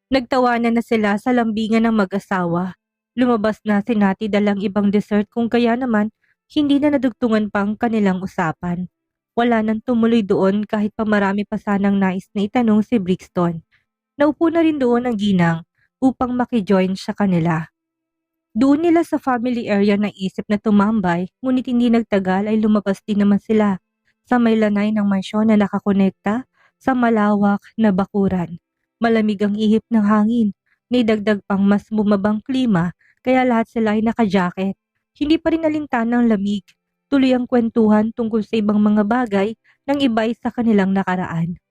Nagtawanan na sila sa lambingan ng mag-asawa. Lumabas na si Nati dalang ibang dessert kung kaya naman hindi na nadugtungan pang kanilang usapan. Wala nang tumuloy doon kahit pa marami pa sanang nais na itanong si Brixton. Naupo na rin doon ang ginang upang makijoin sa kanila. Doon nila sa family area naisip na tumambay, ngunit hindi nagtagal ay lumabas din naman sila sa may lanay ng mansyon na nakakonekta sa malawak na bakuran. Malamig ang ihip ng hangin, naidagdag pang mas bumabang klima kaya lahat sila ay naka-jacket. Hindi pa rin nalintan ng lamig, tuloy ang kwentuhan tungkol sa ibang mga bagay ng iba sa kanilang nakaraan.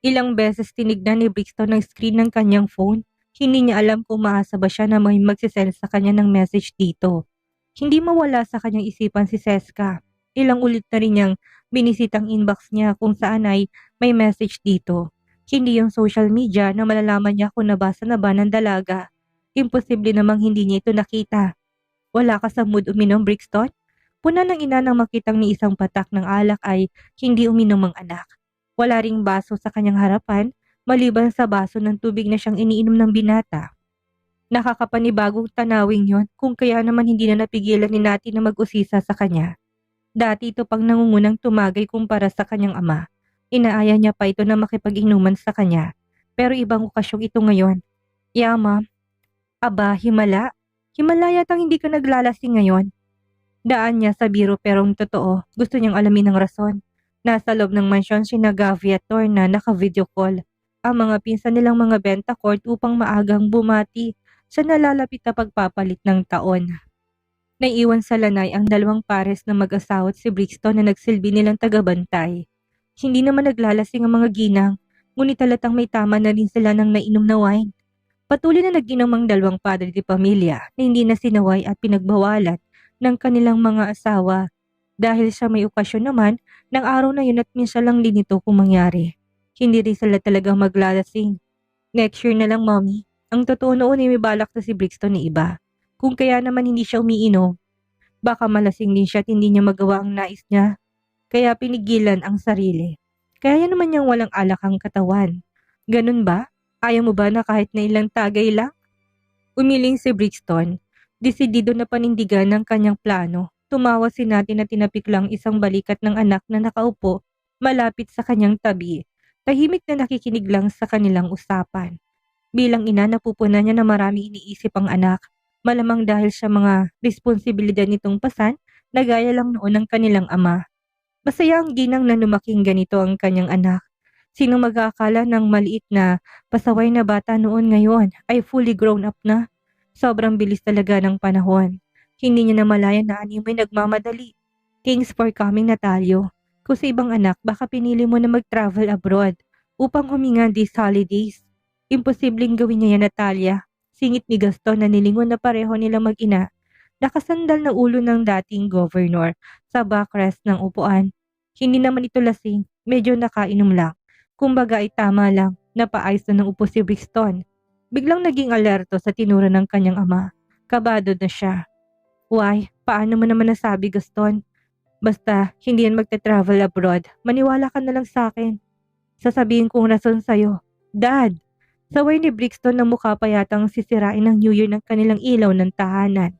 Ilang beses tinignan ni Brixton ang screen ng kanyang phone. Hindi niya alam kung maasa ba siya na may magsisend sa kanya ng message dito. Hindi mawala sa kanyang isipan si Seska. Ilang ulit na rin niyang binisitang inbox niya kung saan ay may message dito. Hindi yung social media na malalaman niya kung nabasa na ba ng dalaga. Imposible namang hindi niya ito nakita. Wala ka sa mood uminom, Brixton? Puna ng ina nang makitang ni isang patak ng alak ay hindi uminom ang anak. Wala ring baso sa kanyang harapan, maliban sa baso ng tubig na siyang iniinom ng binata. Nakakapanibagong tanawing yon kung kaya naman hindi na napigilan ni Nati na mag-usisa sa kanya. Dati ito pang nangungunang tumagay kumpara sa kanyang ama. Inaaya niya pa ito na makipag-inuman sa kanya. Pero ibang okasyong ito ngayon. Yama, aba, himala. Himala yatang hindi ka naglalasing ngayon. Daan niya sa biro pero ang totoo, gusto niyang alamin ang rason. Nasa loob ng mansyon sina Gavi at Torna naka-video call. Ang mga pinsan nilang mga benta court upang maagang bumati sa nalalapit na pagpapalit ng taon. Naiiwan sa lanay ang dalawang pares na mag-asawa at si Brixton na nagsilbi nilang tagabantay. Hindi naman naglalasing ang mga ginang, ngunit talatang may tama na rin sila ng nainom na wine. Patuloy na nag-inom ang dalawang padre de pamilya na hindi na sinaway at pinagbawalan ng kanilang mga asawa. Dahil sa may okasyon naman, ng araw na yun at minsan lang din ito kung mangyari. Hindi rin sila talagang maglalasing. Next year na lang, mommy. Ang totoo noon ay may balak na si Brixton ni iba. Kung kaya naman hindi siya umiinom, baka malasing din siya at hindi niya magawa ang nais niya. Kaya pinigilan ang sarili. Kaya naman niyang walang alak ang katawan. Ganun ba? Ayaw mo ba na kahit na ilang tagay lang? Umiling si Brixton. Desidido na panindigan ng kanyang plano. Tumawa si Nati na tinapik lang isang balikat ng anak na nakaupo malapit sa kanyang tabi. Tahimik na nakikinig lang sa kanilang usapan. Bilang ina, napupunan niya na marami iniisip ang anak. Malamang dahil sa mga responsibilidad nitong pasan na gaya lang noon ng kanilang ama. Masaya ang ginang na lumaking ganito ang kanyang anak. Sino mag-aakala ng maliit na pasaway na bata noon ngayon ay fully grown up na? Sobrang bilis talaga ng panahon. Hindi niya namalayan na animoy nagmamadali. Thanks for coming, Natalio. Kung sa ibang anak, baka pinili mo na mag-travel abroad upang huminga these holidays. Imposibleng gawin niya yan, Natalia. Singit ni Gaston na nilingon na pareho nilang mag-ina. Nakasandal na ulo ng dating governor sa backrest ng upuan. Hindi naman ito lasing, medyo nakainom lang. Kumbaga ay tama lang, napaayos na ng upo si Brixton. Biglang naging alerto sa tinura ng kanyang ama. Kabado na siya. Why? Paano mo naman nasabi, Gaston? Basta, hindi yan magte-travel abroad. Maniwala ka na lang sa akin. Sasabihin kong rason sa'yo. Dad! Saway ni Brixton na mukha pa yatang sisirain ng New Year ng kanilang ilaw ng tahanan.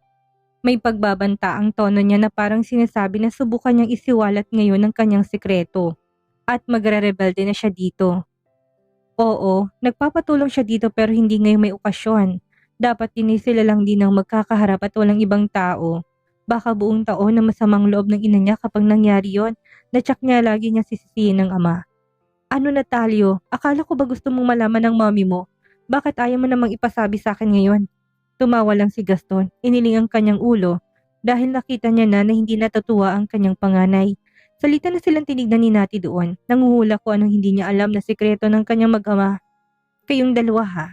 May pagbabanta ang tono niya na parang sinasabi na subukan niyang isiwalat ngayon ang kanyang sikreto. At magre-rebelde na siya dito. Oo, nagpapatulong siya dito pero hindi ngayon may okasyon. Dapat din sila lang din ang magkakaharap at walang ibang tao. Baka buong taon na masamang loob ng ina niya kapag nangyari yon, na tsak niya lagi niya sisisihin ng ama. Ano, Natalio? Akala ko ba gusto mong malaman ng mommy mo? Bakit ayaw mo namang ipasabi sa akin ngayon? Tumawa lang si Gaston, iniling ang kanyang ulo dahil nakita niya na hindi natutuwa ang kanyang panganay. Salita na silang tinignan ni Nati doon, nanguhula ko anong hindi niya alam na sikreto ng kanyang mag-ama. Kayong dalawa ha?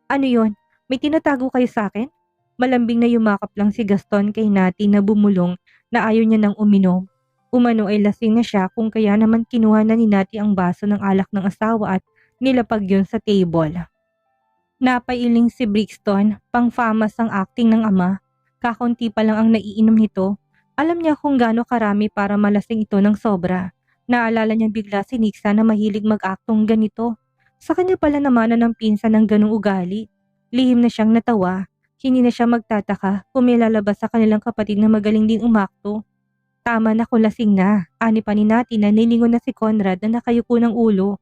Ano yon? May tinatago kayo sa akin? Malambing na yumakap lang si Gaston kay Nati na bumulong na ayaw niya nang uminom. Umano ay lasing na siya kung kaya naman kinuha na ni Nati ang baso ng alak ng asawa at nilapag yun sa table. Napailing si Brixton, pang-famas ang acting ng ama. Kakaunti pa lang ang naiinom nito. Alam niya kung gaano karami para malasing ito ng sobra. Naalala niya bigla si Nixa na mahilig mag-aktong ganito. Sa kanya pala namanan ng pinsan ng ganong ugali. Lihim na siyang natawa. Hindi na siya magtataka kung may lalabas sa kanilang kapatid na magaling din umakto. Tama na kung lasing na. Ani pa ni Nati na nilingon na si Conrad na nakayuko ng ulo.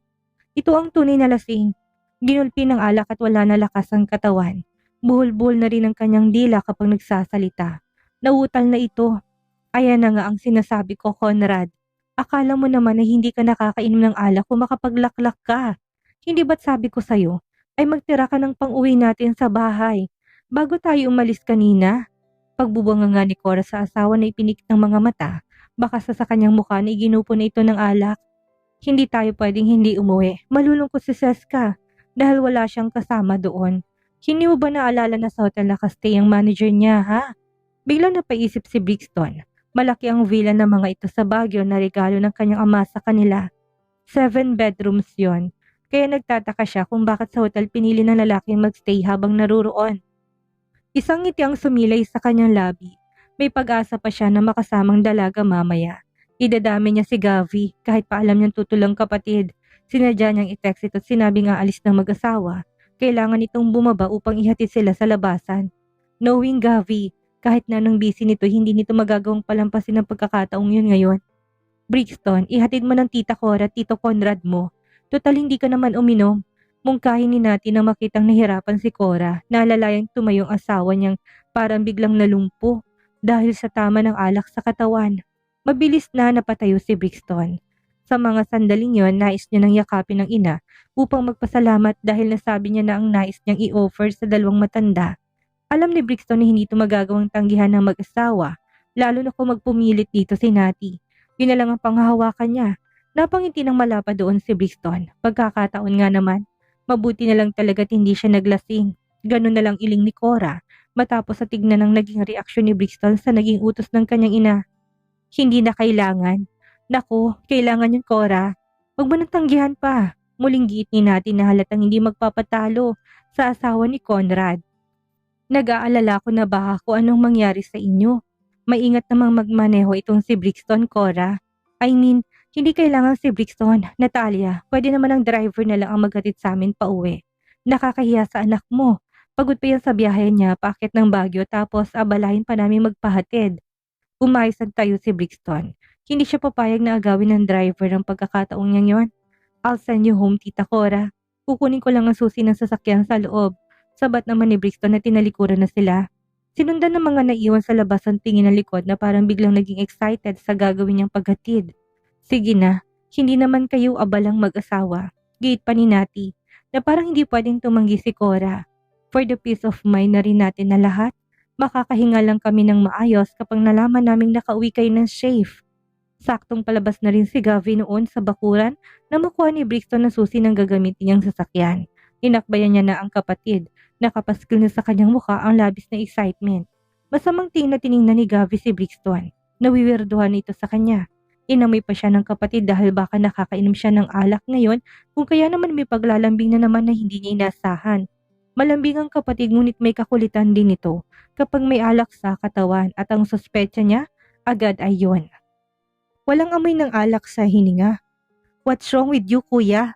Ito ang tunay na lasing. Ginulpi ng alak at wala na lakas ang katawan. Buhol-buhol na rin ang kanyang dila kapag nagsasalita. Nauutal na ito. Ayan na nga ang sinasabi ko, Conrad. Akala mo naman na hindi ka nakakainom ng alak kung makapaglaklak ka. Hindi ba't sabi ko sa'yo ay magtira ka ng pang-uwi natin sa bahay bago tayo umalis kanina? Pagbubunga nga ni Cora sa asawa na ipinikit ng mga mata, baka sa kanyang mukha na iginupo na ito ng alak. Hindi tayo pwedeng hindi umuwi. Malulungkot si Seska dahil wala siyang kasama doon. Hindi mo ba naalala na sa hotel nakastay ang manager niya, ha? Biglang napaisip si Brixton. Malaki ang villa ng mga ito sa Baguio na regalo ng kanyang ama sa kanila. 7 bedrooms yon. Kaya nagtataka siya kung bakit sa hotel pinili ng lalaking magstay habang naruroon. Isang ngiti ang sumilay sa kanyang labi. May pag-asa pa siya na makasamang dalaga mamaya. Idadami niya si Gavi kahit pa alam niyang tutulang kapatid. Sinadya niyang i-text ito at sinabi nga alis ng mag-asawa. Kailangan itong bumaba upang ihatid sila sa labasan. Knowing Gavi, kahit na nung busy nito hindi nito magagawang palampasin ang pagkakataong yun ngayon. Brixton, ihatid mo ng tita Cora at tito Conrad mo. Total hindi ka naman uminom. Mungkahin ni Nati na makitang nahirapan si Cora, nalalayang tumayong asawa niyang parang biglang nalumpo dahil sa tama ng alak sa katawan. Mabilis na napatayo si Brixton. Sa mga sandaling yon, nais niya nang yakapin ng ina upang magpasalamat dahil nasabi niya na ang nais niyang i-offer sa dalawang matanda. Alam ni Brixton na hindi ito magagawang tanggihan ng mag-asawa, lalo na kung magpumilit dito si Nati. Yun na lang ang panghahawakan niya. Napangiti ng malapa doon si Brixton. Pagkakataon nga naman. Mabuti na lang talaga't hindi siya naglasing. Ganun na lang iling ni Cora matapos sa tignan ng naging reaksyon ni Brixton sa naging utos ng kanyang ina. Hindi na kailangan. Naku, kailangan yun, Cora. Huwag mo nang tanggihan pa. Muling giit ni natin na halatang hindi magpapatalo sa asawa ni Conrad. Nag-aalala ko na baka kung anong mangyari sa inyo. Maingat namang magmaneho itong si Brixton, Cora. I mean, hindi kailangan si Brixton. Natalia, pwede naman ang driver na lang ang maghatid sa amin pa uwi. Nakakahiya sa anak mo. Pagod pa yan sa biyahe niya, paakit ng Baguio tapos abalahin pa namin magpahatid. Umayasan tayo si Brixton. Hindi siya papayag na agawin ng driver ng pagkakataong niyan yon. I'll send you home, Tita Cora. Kukunin ko lang ang susi ng sasakyan sa loob. Sabat naman ni Brixton na tinalikuran na sila. Sinundan ng mga naiwan sa labas ang tingin ng likod na parang biglang naging excited sa gagawin niyang paghatid. Sige na, hindi naman kayo abalang mag-asawa. Gate pa ni Nati na parang hindi pwedeng tumanggi si Cora. For the peace of mind na rin natin na lahat, makakahinga lang kami ng maayos kapag nalaman naming nakauwi kayo ng safe. Saktong palabas na rin si Gavi noon sa bakuran na makuha ni Brixton na susi ng gagamitin niyang sasakyan. Inakbayan niya na ang kapatid. Nakapaskil na sa kanyang mukha ang labis na excitement. Masamang tingin na tiningnan ni Gavi si Brixton. Nawiwirduhan ito sa kanya. Inamoy pa siya ng kapatid dahil baka nakakainom siya ng alak ngayon kung kaya naman may paglalambing na naman na hindi niya inasahan. Malambing ang kapatid ngunit may kakulitan din ito kapag may alak sa katawan at ang suspecha niya agad ay yun. Walang amoy ng alak sa hininga. What's wrong with you, kuya?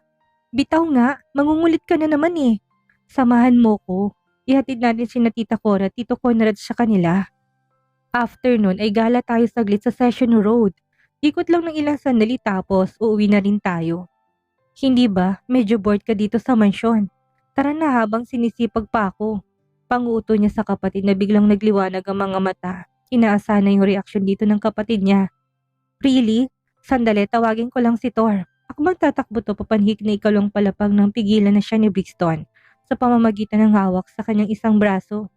Bitaw nga, mangungulit ka na naman eh. Samahan mo ko. Ihatid natin sina Tita Cora, Tito Conrad sa kanila. After nun ay gala tayo saglit sa Session Road. Ikot lang ng ilang sandali tapos uuwi na rin tayo. Hindi ba, medyo bored ka dito sa mansyon? Tara na habang sinisipag pa ako. Panguuto niya sa kapatid na biglang nagliwanag ang mga mata. Inaasa na yung reaksyon dito ng kapatid niya. Really? Sandali, tawagin ko lang si Thor. Ako bang tatakbo to papanhik na ikalong palapag ng pigilan na siya ni Brixton sa pamamagitan ng hawak sa kanyang isang braso.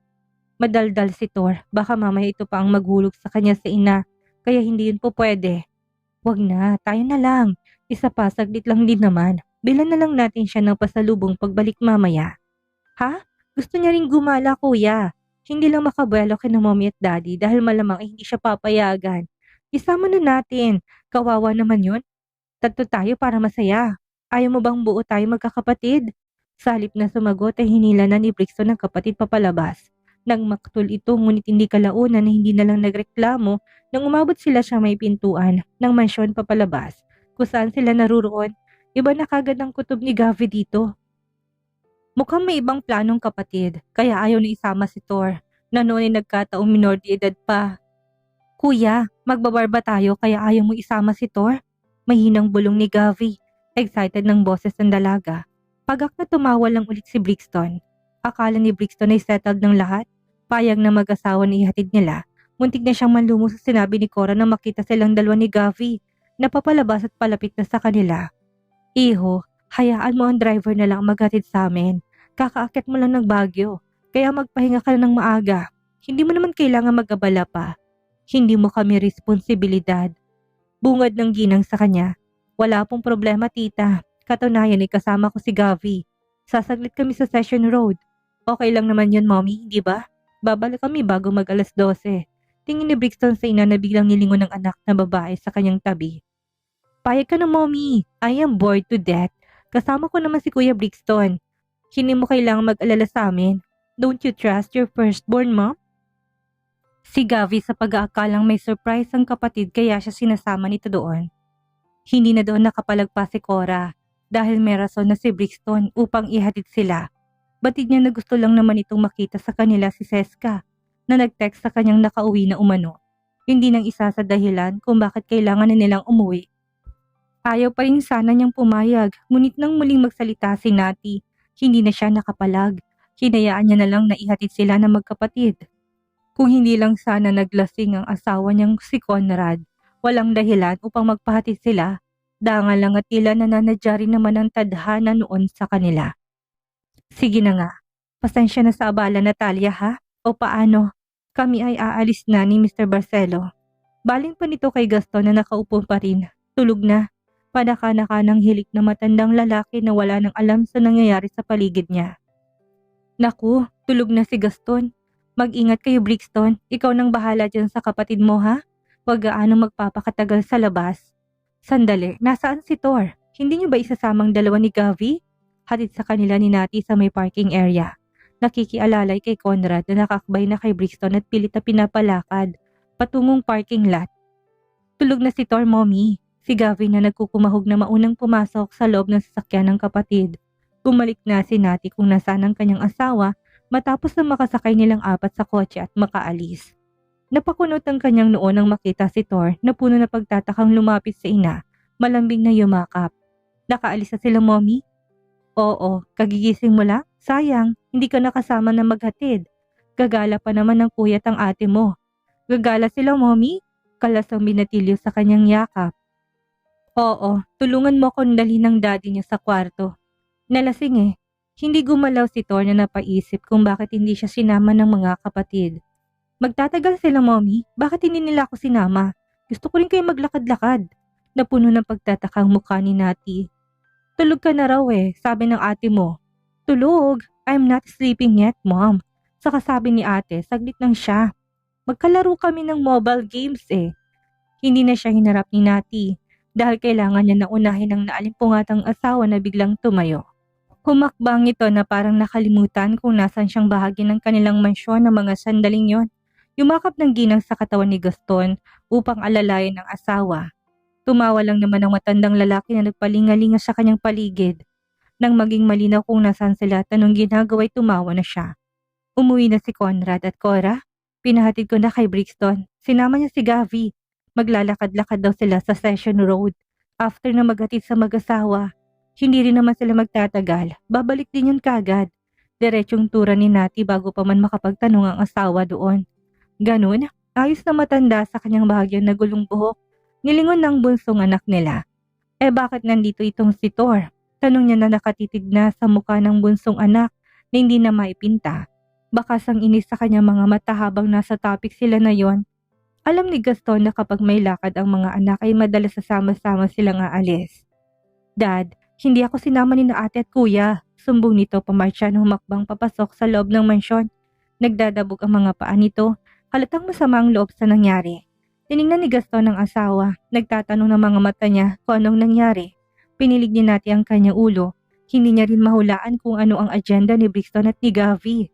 Madaldal si Thor, baka mamaya ito pa ang maghulog sa kanya sa ina, kaya hindi yun po pwede. Wag na, tayo na lang. Isa pa, saglit lang din naman. Bilan na lang natin siya ng pasalubong pagbalik mamaya. Ha? Gusto niya ring gumala, kuya. Hindi lang makabuelo kina mommy at daddy dahil malamang hindi siya papayagan. Isama na natin. Kawawa naman yun. Tatlo tayo para masaya. Ayaw mo bang buo tayo magkakapatid? Sa halip na sumagot ay hinila na ni Brixton ng kapatid papalabas. Nang maktul ito ngunit hindi kalaunan na hindi na lang nagreklamo nang umabot sila sa may pintuan ng mansyon papalabas kung saan sila naruroon. Iba na kagad ang kutob ni Gavi dito. Mukhang may ibang planong kapatid, kaya ayaw na isama si Thor, na noon ay nagkataong minor de edad pa. Kuya, magbabarba tayo kaya ayaw mo isama si Thor? Mahinang bulong ni Gavi, excited ng boses ng dalaga. Pagak na tumawa lang ulit si Brixton. Akala ni Brixton ay settled ng lahat. Payag na mag-asawa na ihatid nila. Muntik na siyang manlumo sa sinabi ni Cora na makita silang dalawa ni Gavi. Napapalabas at palapit na sa kanila. Iho, hayaan mo ang driver na lang maghatid sa amin. Kakaakyat mo lang ng Baguio, kaya magpahinga ka na ng maaga. Hindi mo naman kailangan mag-abala pa. Hindi mo kami responsibilidad. Bungad ng ginang sa kanya. Wala pong problema tita. Katunayan ay kasama ko si Gavi. Sasaglit kami sa Session Road. Okay lang naman yun mommy, di ba? Babalik kami bago mag alas 12. Tingin ni Brixton sa ina na biglang nilingon ng anak na babae sa kanyang tabi. Payag ka na mommy. I am bored to death. Kasama ko naman si Kuya Brixton. Hindi mo kailangang mag-alala sa amin. Don't you trust your firstborn mom? Si Gavi sa pag-aakalang may surprise ang kapatid kaya siya sinasama nito doon. Hindi na doon nakapalagpas si Cora dahil may rason na si Brixton upang ihatid sila. Batid niya na gusto lang naman itong makita sa kanila si Seska na nag-text sa kanyang nakauwi na umano. Hindi nang isa sa dahilan kung bakit kailangan na nilang umuwi. Ayaw pa rin sana niyang pumayag, ngunit nang muling magsalita si Nati, hindi na siya nakapalag. Hinayaan niya na lang na ihatid sila na magkapatid. Kung hindi lang sana naglasing ang asawa niyang si Conrad, walang dahilan upang magpahatid sila, dangal lang at tila nananadya rin naman ang tadhana noon sa kanila. Sige na nga, pasensya na sa abala Natalia ha? O paano? Kami ay aalis na ni Mr. Barcelo. Baling pa nito kay Gaston na nakaupo pa rin, tulog na. Padaka-naka ng hilik na matandang lalaki na wala nang alam sa nangyayari sa paligid niya. Naku, tulog na si Gaston. Mag-ingat kayo Brixton, ikaw nang bahala dyan sa kapatid mo ha? Huwag gaano magpapakatagal sa labas. Sandali, nasaan si Thor? Hindi niyo ba isasamang dalawa ni Gavi? Hatid sa kanila ni Nati sa may parking area. Nakikialalay kay Conrad na nakakbay na kay Brixton at pilit na pinapalakad patungong parking lot. Tulog na si Thor, mommy. Si Gavi na nagkukumahog na maunang pumasok sa loob ng sasakyan ng kapatid. Bumalik na si Nati kung nasaan ang kanyang asawa matapos na makasakay nilang apat sa kotse at makaalis. Napakunot ang kanyang noo nang makita si Thor na puno na pagtatakang lumapit sa ina, malambing na yumakap. Nakaalis na sila mommy? Oo, kagigising mo lang? Sayang, hindi ka nakasama na maghatid. Gagala pa naman ng puyat ang ate mo. Gagala sila mommy? Kalas ang binatilyo sa kanyang yakap. Oo, tulungan mo akong dalhin ng daddy niya sa kwarto. Nalasing eh. Hindi gumalaw si Thor na napaisip kung bakit hindi siya sinama ng mga kapatid. Magtatagal sila mommy, bakit hindi nila ako sinama? Gusto ko rin kayo maglakad-lakad. Napuno ng pagtatakang mukha ni Nati. Tulog ka na raw eh, sabi ng ate mo. Tulog? I'm not sleeping yet mom. Saka sabi ni ate, saglit lang siya. Magkalaro kami ng mobile games eh. Hindi na siya hinarap ni Nati. Dahil kailangan niya na unahin ang naalimpungatang asawa na biglang tumayo. Humakbang ito na parang nakalimutan kung nasan siyang bahagi ng kanilang mansyon ng mga sandaling yon. Yumakap ng ginang sa katawan ni Gaston upang alalayan ng asawa. Tumawa lang naman ang matandang lalaki na nagpalingalinga sa kanyang paligid. Nang maging malinaw kung nasan sila at anong ginagawa'y tumawa na siya. Umuwi na si Conrad at Cora. Pinahatid ko na kay Brixton. Sinama niya si Gavi. Maglalakad-lakad daw sila sa Session Road. After na maghatid sa mag-asawa, hindi rin naman sila magtatagal. Babalik din yun kagad. Diretsong tura ni Nati bago pa man makapagtanong ang asawa doon. Ganun, ayos na matanda sa kanyang bahagyang nagulong buhok. Nilingon ng bunsong anak nila. Bakit nandito itong si Thor? Tanong niya na nakatitig na sa mukha ng bunsong anak na hindi na maipinta. Bakas ang inis sa kanyang mga mata habang nasa topic sila na yon. Alam ni Gaston na kapag may lakad ang mga anak ay madalas sasama-sama silang aalis. Dad, hindi ako sinama ni na ate at kuya. Sumbong nito pamarcha na humakbang papasok sa loob ng mansyon. Nagdadabog ang mga paa nito. Halatang masama ang loob sa nangyari. Tiningnan ni Gaston ang asawa. Nagtatanong ng mga mata niya kung anong nangyari. Pinilig ni Nati ang kanyang ulo. Hindi niya rin mahulaan kung ano ang agenda ni Brixton at ni Gavi.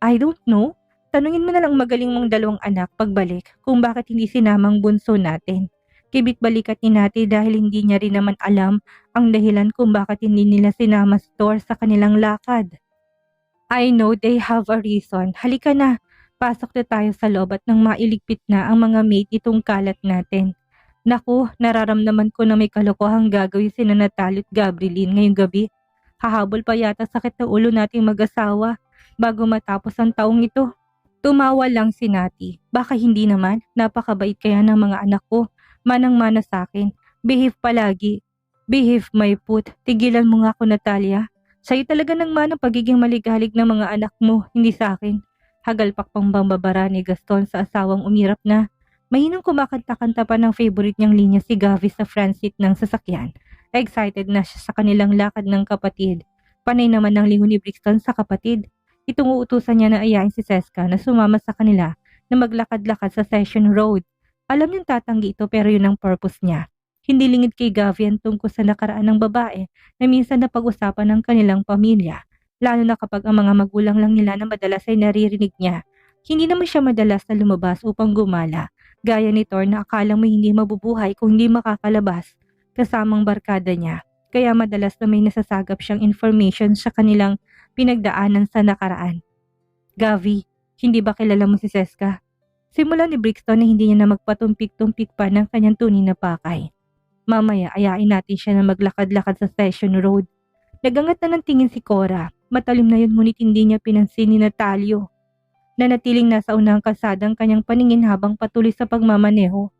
I don't know. Tanungin mo na lang magaling mong dalawang anak pagbalik kung bakit hindi sinamang bunso natin. Kibit-balikat ni Nati dahil hindi niya rin naman alam ang dahilan kung bakit hindi nila sinama si Thor sa kanilang lakad. I know they have a reason. Halika na, pasok na tayo sa loob at nang mailigpit na ang mga maid itong kalat natin. Naku, nararamdaman ko na may kalokohang gagawin sina Natalie at Gabrieline ngayong gabi. Hahabol pa yata sakit ng ulo nating mag-asawa bago matapos ang taong ito. Tumawa lang si Nati. Baka hindi naman, napakabait kaya ng mga anak ko. Manang-mana sa akin. Behave palagi. Behave my put. Tigilan mo nga ako, Natalia. Sa'yo talaga ng manang pagiging maligalig ng mga anak mo, hindi sa akin. Hagalpak pang bambabara ni Gaston sa asawang umirap na. Mahinang kumakanta-kanta pa ng favorite niyang linya si Gavi sa front seat ng sasakyan. Excited na siya sa kanilang lakad ng kapatid. Panay naman ng lingon ni Brixton sa kapatid. Itong uutusan niya na ayain si Seska na sumama sa kanila na maglakad-lakad sa Session Road. Alam niyang tatanggi ito pero yun ang purpose niya. Hindi lingid kay Gavi ang tungkol sa nakaraan ng babae na minsan na pag-usapan ng kanilang pamilya. Lalo na kapag ang mga magulang lang nila na madalas ay naririnig niya. Hindi naman siya madalas na lumabas upang gumala. Gaya ni Thor na akala mo hindi mabubuhay kung hindi makakalabas kasamang barkada niya. Kaya madalas na may nasasagap siyang information sa kanilang pinagdaanan sa nakaraan. Gavi, hindi ba kilala mo si Seska? Simula ni Brixton na hindi niya na magpatumpik-tumpik pa ng kanyang tunay na pakay. Mamaya ayain natin siya na maglakad-lakad sa Session Road. Nagangat na ng tingin si Cora. Matalim na yun ngunit hindi niya pinansin ni Natalio. Nanatiling nasa unang kalsadang kanyang paningin habang patuloy sa pagmamaneho.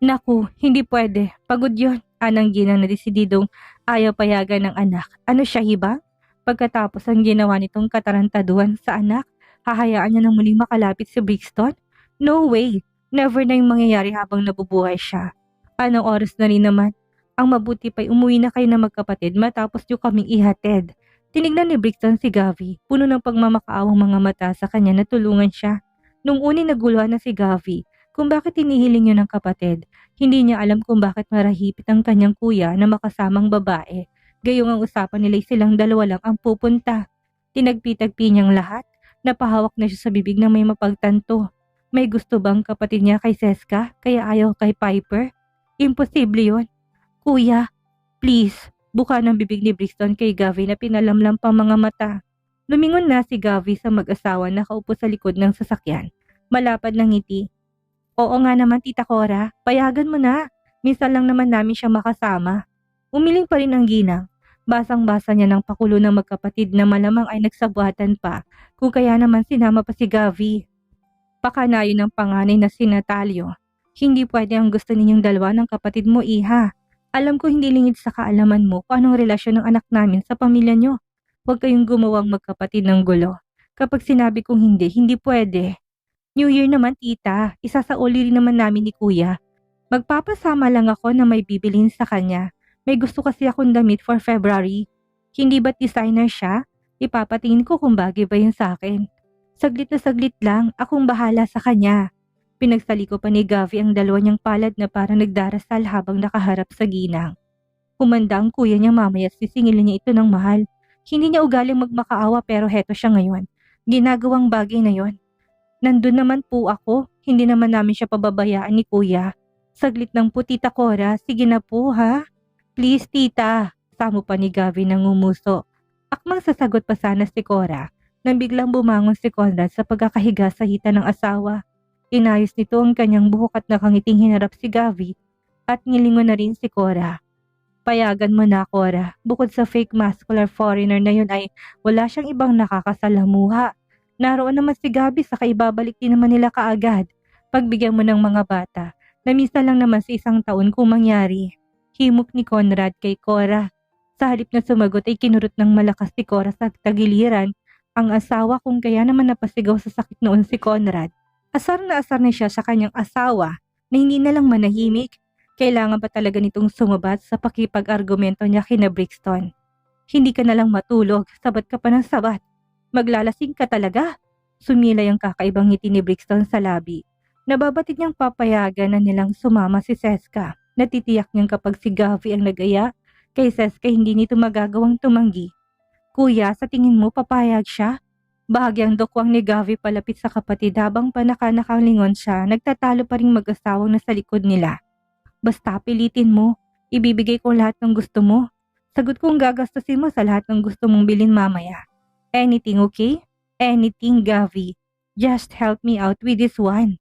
Naku, hindi pwede. Pagod yun. Anang ginang na desididong ayaw payagan ng anak. Ano siya hiba? Pagkatapos ang ginawa nitong katarantaduhan sa anak, hahayaan niya nang muling makalapit si Brixton? No way! Never na yung mangyayari habang nabubuhay siya. Anong oras na rin naman? Ang mabuti pa'y umuwi na kayo na magkapatid matapos yung kaming ihatid. Tinignan ni Brixton si Gavi, puno ng pagmamakaawang mga mata sa kanya na tulungan siya. Nung uni naguluhan na si Gavi kung bakit hinihiling yun ng kapatid. Hindi niya alam kung bakit marahipit ang kanyang kuya na makasamang babae. Gayong ang usapan nila'y silang dalawa lang ang pupunta. Tinagpi-tagpi niyang lahat. Napahawak na siya sa bibig na may mapagtanto. May gusto bang kapatid niya kay Seska kaya ayaw kay Piper? Imposible yun. Kuya, please, buka ng bibig ni Brixton kay Gavi na pinalamlam pang mga mata. Lumingon na si Gavi sa mag-asawa na kaupo sa likod ng sasakyan. Malapad ng ngiti. Oo nga naman, Tita Cora, payagan mo na. Minsan lang naman namin siya makasama. Umiling pa rin ang ginang. Basang-basa niya ng pakulo ng magkapatid na malamang ay nagsabuhatan pa kung kaya naman sinama pa si Gavi. Pakanayo ng panganay na si Natalio. Hindi pwede ang gusto ninyong dalawa ng kapatid mo, iha. Alam ko hindi lingid sa kaalaman mo kung anong relasyon ng anak namin sa pamilya nyo. Huwag kayong gumawang magkapatid ng gulo. Kapag sinabi kong hindi, hindi pwede. New Year naman, tita. Isasauli rin naman namin ni kuya. Magpapasama lang ako na may bibilhin sa kanya. May gusto kasi akong damit for February. Hindi ba't designer siya? Ipapatingin ko kung bagay ba yun sa akin. Saglit na saglit lang, akong bahala sa kanya. Pinagsaliko pa ni Gavi ang dalawa niyang palad na parang nagdarasal habang nakaharap sa ginang. Humanda ang kuya niya mamaya at sisingilin niya ito ng mahal. Hindi niya ugaling magmakaawa pero heto siya ngayon. Ginagawang bagay na yon. Nandun naman po ako, hindi naman namin siya pababayaan ni kuya. Saglit lang po, Tita Cora, sige na po ha. Please, tita, samo pa ni Gavi ng ngumuso. Akmang sasagot pa sana si Cora nang biglang bumangon si Conrad sa pagkakahiga sa hita ng asawa. Inayos nito ang kanyang buhok at nakangiting hinarap si Gavi at ngilingon na rin si Cora. Payagan mo na, Cora. Bukod sa fake muscular foreigner na yun ay wala siyang ibang nakakasalamuha. Naroon naman si Gabi sa kaibabalik din naman nila kaagad. Pagbigyan mo ng mga bata na minsan lang naman sa isang taon kung mangyari. Himok ni Conrad kay Cora. Sa halip na sumagot ay kinurot ng malakas si Cora sa tagiliran ang asawa kung kaya naman napasigaw sa sakit noon si Conrad. Asar na siya sa kanyang asawa na hindi na lang manahimik. Kailangan pa talaga nitong sumabat sa pakipag-argumento niya kina Brixton. Hindi ka na lang matulog, sabat ka pa ng sabat. Maglalasing ka talaga. Sumilay ang kakaibang ngiti ni Brixton sa labi. Nababatid niyang papayagan na nilang sumama si Seska. Natitiyak niyang kapag si Gavi ang nag-aya, kay Seska hindi nito magagawang tumanggi. Kuya, sa tingin mo papayag siya? Bahagyang dukwang ni Gavi palapit sa kapatid habang panakanakang lingon siya, nagtatalo pa ring mag-asawang nasa likod nila. Basta pilitin mo. Ibibigay ko lahat ng gusto mo. Sagot kong gagastusin mo sa lahat ng gusto mong bilhin mamaya. Anything, okay? Anything, Gavi. Just help me out with this one.